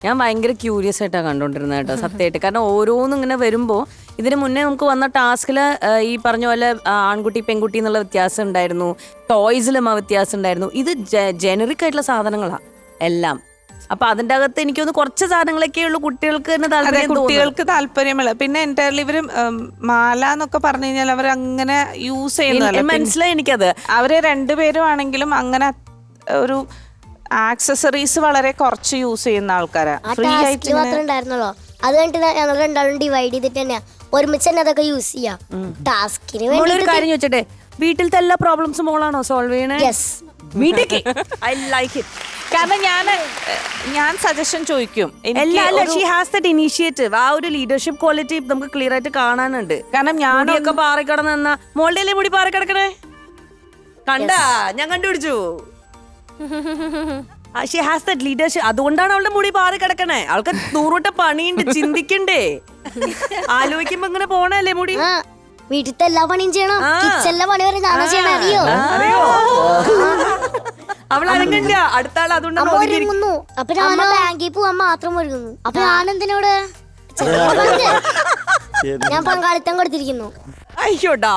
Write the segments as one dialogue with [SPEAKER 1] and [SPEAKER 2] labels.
[SPEAKER 1] ഞാൻ ഭയങ്കര ക്യൂരിയസ് ആയിട്ടാണ് കണ്ടോണ്ടിരുന്നത് കേട്ടോ, സത്യമായിട്ട്. കാരണം ഓരോന്നും ഇങ്ങനെ വരുമ്പോൾ ഇതിന് മുന്നേ നമുക്ക് വന്ന ടാസ്കിൽ ഈ പറഞ്ഞ പോലെ ആൺകുട്ടി പെൺകുട്ടി എന്നുള്ള വ്യത്യാസം ഉണ്ടായിരുന്നു, ടോയ്സിലും ആ വ്യത്യാസം ഉണ്ടായിരുന്നു. ഇത് ജനറിക് ആയിട്ടുള്ള സാധനങ്ങളാണ് എല്ലാം. അപ്പൊ അതിന്റെ അകത്ത് എനിക്കൊന്ന് കുറച്ച് സാധനങ്ങളൊക്കെ ഉള്ളൂ കുട്ടികൾക്ക്
[SPEAKER 2] കുട്ടികൾക്ക് താല്പര്യമുള്ള. പിന്നെ എൻറ്റയർലി ഇവര് മാല എന്നൊക്കെ പറഞ്ഞു കഴിഞ്ഞാൽ അവർ അങ്ങനെ യൂസ് ചെയ്യുന്നതല്ല.
[SPEAKER 1] മനസ്സിലായി എനിക്കത്.
[SPEAKER 2] അവര് രണ്ടുപേരും ആണെങ്കിലും അങ്ങനെ ഒരു ആക്സസറീസ് വളരെ കുറച്ച് യൂസ് ചെയ്യുന്ന ആൾക്കാരാ. ഫ്രീ ആയിട്ട്
[SPEAKER 3] ഉണ്ടായിരുന്നല്ലോ, അത് കഴിഞ്ഞിട്ട് ഞങ്ങൾ രണ്ടാളും ഡിവൈഡ് ചെയ്തിട്ട് തന്നെയാ ഒരുമിച്ച് തന്നെ അതൊക്കെ യൂസ് ചെയ്യാം. ടാസ്കിന്
[SPEAKER 1] ഒരു കാര്യം ചോദിച്ചോട്ടെ, വീട്ടിലത്തെ എല്ലാ പ്രോബ്ലംസും മോളാണോ സോൾവ് ചെയ്യണേ? I like it.
[SPEAKER 2] കാരണം ഞാൻ സജഷൻ ചോദിക്കും.
[SPEAKER 1] She has that initiative. ആ ഒരു ലീഡർഷിപ്പ് ക്വാളിറ്റി നമുക്ക് ക്ലിയർ ആയിട്ട് കാണാനുണ്ട്.
[SPEAKER 2] കാരണം
[SPEAKER 1] ഞാനൊക്കെ പാറക്കിടന്ന മോളുടെ മുടി പാറക്കിടക്കണേ കണ്ടാ, ഞാൻ കണ്ടുപിടിച്ചു. She has that leadership. അതുകൊണ്ടാണ് അവളുടെ മുടി പാറി കിടക്കണേ. അവൾക്ക് 100 വട്ടം പണിയുണ്ട്, ചിന്തിക്കണ്ടേ, ആലോചിക്കുമ്പോ ഇങ്ങനെ പോണല്ലേ മുടി.
[SPEAKER 3] വീട്ടിലത്തെ എല്ലാ പണിയും ചെയ്യണം, കിച്ചണിലെ പണി വരെ ഞാൻ ചെയ്യണം.
[SPEAKER 1] അറിയോ അവൾ അനങ്ങണ്ട, അടുത്ത ആൾ. അതുകൊണ്ടാണ്
[SPEAKER 3] ഒരുങ്ങുന്നു. അപ്പൊ ഞാൻ ബാങ്കിൽ പോവാൻ മാത്രം ഒരുങ്ങുന്നു. അപ്പൊ ഞാനെന്തിനോട് ഞാൻ പങ്കാളിത്തം കൊടുത്തിരിക്കുന്നു.
[SPEAKER 1] അയ്യോടാ,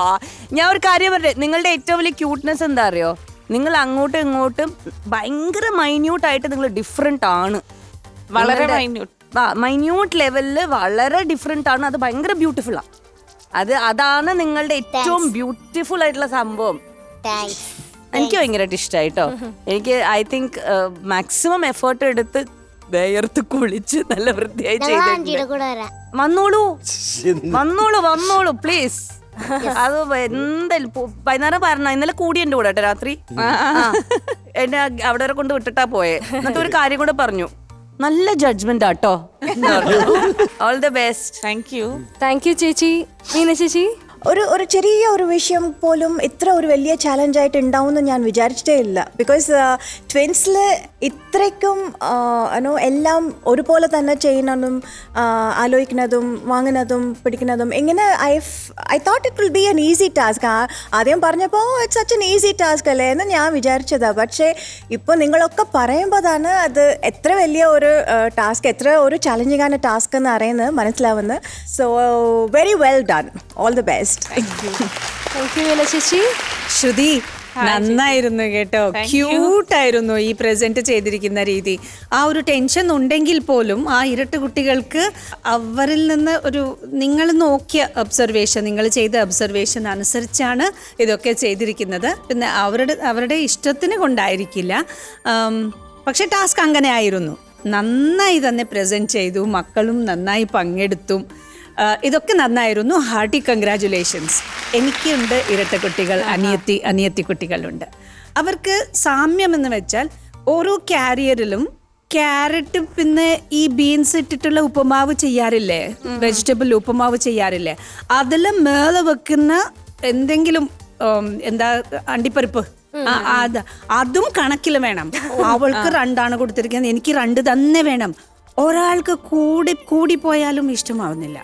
[SPEAKER 1] ഞാൻ ഒരു കാര്യം പറയട്ടെ, നിങ്ങളുടെ ഏറ്റവും വലിയ ക്യൂട്ട്നെസ് എന്താ അറിയോ? നിങ്ങൾ അങ്ങോട്ടും ഇങ്ങോട്ടും ഭയങ്കര മൈന്യൂട്ട് ആയിട്ട് നിങ്ങൾ ഡിഫറെന്റ് ആണ്.
[SPEAKER 2] വളരെ
[SPEAKER 1] മൈന്യൂട്ട് ലെവലില് വളരെ ഡിഫറെന്റ് ആണ്. അത് ഭയങ്കര ബ്യൂട്ടിഫുൾ ആണ്. അതാണ് നിങ്ങളുടെ ഏറ്റവും ബ്യൂട്ടിഫുൾ ആയിട്ടുള്ള സംഭവം. എനിക്ക് ഭയങ്കരമായിട്ട് ഇഷ്ടമായിട്ടോ. എനിക്ക് ഐ തിങ്ക് മാക്സിമം എഫേർട്ട് എടുത്ത് വേർത്ത് കുളിച്ച് നല്ല വൃത്തിയായി ചെയ്തിട്ടുണ്ട്. വന്നോളൂ പ്ലീസ്. അത് എന്തായാലും വൈകുന്നേരം പറഞ്ഞ, ഇന്നലെ കൂടി എന്റെ കൂടെ കേട്ടോ രാത്രി. എന്നെ അവിടെ വരെ കൊണ്ട് വിട്ടിട്ടാ പോയെ. എന്നിട്ട് ഒരു കാര്യം കൂടെ പറഞ്ഞു, നല്ല ജഡ്ജ്മെന്റ് ആട്ടോ. All the best.
[SPEAKER 2] Thank you
[SPEAKER 4] ചേച്ചി. മീന ചേച്ചി,
[SPEAKER 5] ഒരു ചെറിയ ഒരു വിഷയം പോലും ഇത്ര ഒരു വലിയ ചാലഞ്ചായിട്ട് ഉണ്ടാവുമെന്ന് ഞാൻ വിചാരിച്ചിട്ടേ ഇല്ല. ബിക്കോസ് ട്വിൻസിൽ ഇത്രയ്ക്കും എല്ലാം ഒരുപോലെ തന്നെ ചെയ്യുന്നതും ആലോചിക്കുന്നതും വാങ്ങുന്നതും പിടിക്കുന്നതും ഇങ്ങനെ I thought it will be N easy task. ആദ്യം പറഞ്ഞപ്പോൾ it's such an easy task അല്ലേ എന്ന് ഞാൻ വിചാരിച്ചതാണ്. പക്ഷേ ഇപ്പോൾ നിങ്ങളൊക്കെ പറയുമ്പോഴാണ് അത് എത്ര വലിയ ഒരു ടാസ്ക്, എത്ര ഒരു ചാലഞ്ചിങ് ആണ് ടാസ്ക് എന്ന് അറിയുന്നത് മനസ്സിലാവുന്നത്. So very well done, all the best.
[SPEAKER 4] Shruthi, നന്നായിരുന്നു കേട്ടോ. ക്യൂട്ടായിരുന്നു ഈ പ്രസന്റ് ചെയ്തിരിക്കുന്ന രീതി. ആ ഒരു ടെൻഷൻ ഉണ്ടെങ്കിൽ പോലും ആ ഇരട്ട കുട്ടികൾക്ക് അവരിൽ നിന്ന് ഒരു നിങ്ങൾ നോക്കിയ ഒബ്സർവേഷൻ, നിങ്ങൾ ചെയ്ത ഒബ്സർവേഷൻ അനുസരിച്ചാണ് ഇതൊക്കെ ചെയ്തിരിക്കുന്നത്. പിന്നെ അവരുടെ ഇഷ്ടത്തിന് കൊണ്ടായിരിക്കില്ല. പക്ഷെ ടാസ്ക് അങ്ങനെ ആയിരുന്നു. നന്നായി തന്നെ പ്രസന്റ് ചെയ്തു, മക്കളും നന്നായി പങ്കെടുത്തു. ഇതൊക്കെ നന്നായിരുന്നു. Hearty congratulations. എനിക്കുണ്ട് ഇരട്ട കുട്ടികൾ, അനിയത്തി കുട്ടികളുണ്ട്. അവർക്ക് സാമ്യം എന്ന് വെച്ചാൽ ഓരോ ക്യാരിയറിലും ക്യാരറ്റ് പിന്നെ ഈ ബീൻസ് ഇട്ടിട്ടുള്ള ഉപ്പുമാവ് ചെയ്യാറില്ലേ, വെജിറ്റബിൾ ഉപ്പുമാവ് ചെയ്യാറില്ലേ, അതിൽ മേലെ വെക്കുന്ന എന്തെങ്കിലും എന്താ അണ്ടിപ്പരിപ്പ്, അതും കണക്കിൽ വേണം. അവൾക്ക് 2 കൊടുത്തിരിക്കുന്നത്, എനിക്ക് 2 തന്നെ വേണം. ഒരാൾക്ക് കൂടി പോയാലും ഇഷ്ടമാവുന്നില്ല.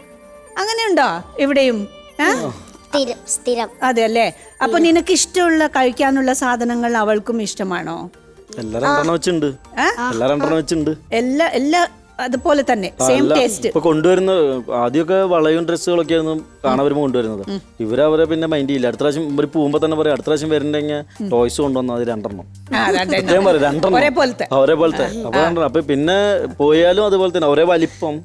[SPEAKER 4] അങ്ങനെയുണ്ടോ ഇവിടെയും? അതെ അല്ലേ? അപ്പൊ നിനക്ക് ഇഷ്ടമുള്ള കഴിക്കാനുള്ള സാധനങ്ങൾ അവൾക്കും ഇഷ്ടമാണോ? എല്ലാ അതുപോലെ തന്നെ സെയിം ടേസ്റ്റ്.
[SPEAKER 6] ഇപ്പൊ കൊണ്ടുവരുന്ന ആദ്യമൊക്കെ വളയും ഡ്രസ്സുകളൊക്കെ ആയിരുന്നു കാണാൻ വരുമ്പോൾ കൊണ്ടുവരുന്നത്. ഇവരവരെ പിന്നെ മൈൻഡ് ചെയ്യില്ല. അടുത്ത പ്രാവശ്യം ഇവര് പോകുമ്പോ തന്നെ പറയാം, അടുത്ത പ്രാവശ്യം വരുന്നുണ്ടെങ്കിൽ ടോയ്സ് കൊണ്ടുവന്നു അത് 2 ഒരേപോലത്തെ. അപ്പൊ പിന്നെ പോയാലും അതുപോലെ തന്നെ ഒരേ വലിപ്പം,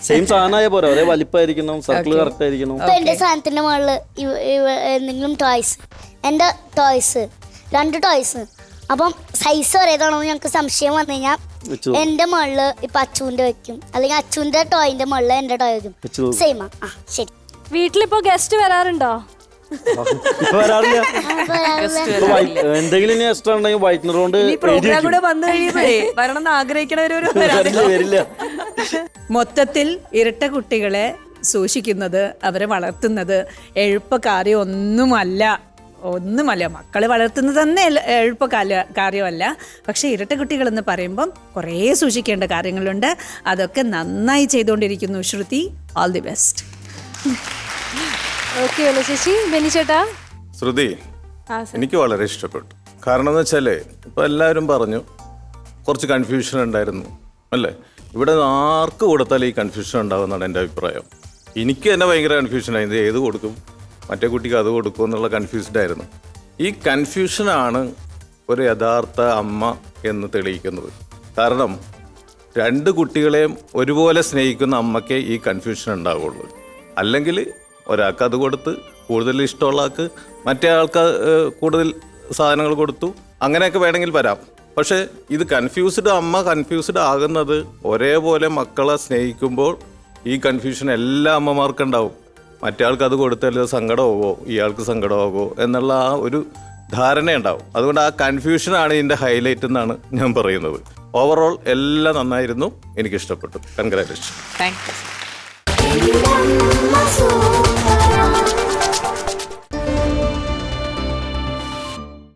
[SPEAKER 6] സെയിം സാധനമായ പോലെ ഒരേ വലിപ്പമായിരിക്കണം, സർക്കിൾ കറക്റ്റ് ആയിരിക്കണം.
[SPEAKER 3] എന്റെ സാധനത്തിന്റെ മുകളില് എന്തെങ്കിലും ടോയ്സ്, എന്റെ ടോയ്സ് 2 ടോയ്സ്, അപ്പം സൈസ് ഒരേതാണോ ഞങ്ങക്ക് സംശയം വന്നു കഴിഞ്ഞാൽ എന്റെ മുകളില് ഇപ്പൊ അച്ചുവിന്റെ വെക്കും, അല്ലെങ്കിൽ അച്ചുവിന്റെ ടോയിന്റെ മുകളില് എന്റെ ടോയ് വെക്കും. സെയിമാ? ശരി.
[SPEAKER 4] വീട്ടിലിപ്പോ ഗസ്റ്റ് വരാറുണ്ടോ?
[SPEAKER 6] എന്തെങ്കിലും എക്സ്ട്രാ ഉണ്ടെങ്കിൽ വൈറ്റ്നർ കൊണ്ട്
[SPEAKER 1] ആഗ്രഹിക്കണവരില്ല.
[SPEAKER 4] മൊത്തത്തിൽ ഇരട്ട കുട്ടികളെ സൂക്ഷിക്കുന്നത്, അവരെ വളർത്തുന്നത് എളുപ്പകാര്യം ഒന്നുമല്ല. മക്കളെ വളർത്തുന്നത് തന്നെ എളുപ്പ കാര്യമല്ല. പക്ഷേ ഇരട്ട കുട്ടികളെന്ന് പറയുമ്പം കുറേ സൂക്ഷിക്കേണ്ട കാര്യങ്ങളുണ്ട്. അതൊക്കെ നന്നായി ചെയ്തുകൊണ്ടിരിക്കുന്നു Shruthi. All the best.
[SPEAKER 7] Shruthi, എനിക്ക് വളരെ ഇഷ്ടപ്പെട്ടു. കാരണം എന്ന് വെച്ചാലേ ഇപ്പൊ എല്ലാവരും പറഞ്ഞു കുറച്ച് കൺഫ്യൂഷൻ ഉണ്ടായിരുന്നു അല്ലേ? ഇവിടെ ആർക്ക് കൊടുത്താലും ഈ കൺഫ്യൂഷൻ ഉണ്ടാകുമെന്നാണ് എൻ്റെ അഭിപ്രായം. എനിക്ക് തന്നെ ഭയങ്കര കൺഫ്യൂഷനായി, ഇത് ഏത് കൊടുക്കും, മറ്റേ കുട്ടിക്ക് അത് കൊടുക്കും എന്നുള്ള കൺഫ്യൂസ്ഡ് ആയിരുന്നു. ഈ കൺഫ്യൂഷനാണ് ഒരു യഥാർത്ഥ അമ്മ എന്ന് തെളിയിക്കുന്നത്. കാരണം 2 കുട്ടികളെയും ഒരുപോലെ സ്നേഹിക്കുന്ന അമ്മയ്ക്ക് ഈ കൺഫ്യൂഷൻ ഉണ്ടാവുള്ളൂ. അല്ലെങ്കിൽ ഒരാൾക്ക് അത് കൊടുത്ത് കൂടുതൽ ഇഷ്ടമുള്ള ആൾക്ക് മറ്റേ ആൾക്ക് കൂടുതൽ സാധനങ്ങൾ കൊടുത്തു, അങ്ങനെയൊക്കെ വേണമെങ്കിൽ വരാം. പക്ഷേ ഇത് അമ്മ കൺഫ്യൂസ്ഡ് ആകുന്നത് ഒരേപോലെ മക്കളെ സ്നേഹിക്കുമ്പോൾ ഈ കൺഫ്യൂഷൻ എല്ലാ അമ്മമാർക്കും ഉണ്ടാവും. മറ്റേ ആൾക്ക് അത് കൊടുത്താൽ സങ്കടമാവോ, ഇയാൾക്ക് സങ്കടമാവോ എന്നുള്ള ആ ഒരു ധാരണയുണ്ടാവും. അതുകൊണ്ട് ആ കൺഫ്യൂഷനാണ് ഇതിൻ്റെ ഹൈലൈറ്റ് എന്നാണ് ഞാൻ പറയുന്നത്. ഓവറോൾ എല്ലാം നന്നായിരുന്നു, എനിക്കിഷ്ടപ്പെട്ടു. കൺഗ്രാറ്റുലേഷൻ.
[SPEAKER 2] Thank you.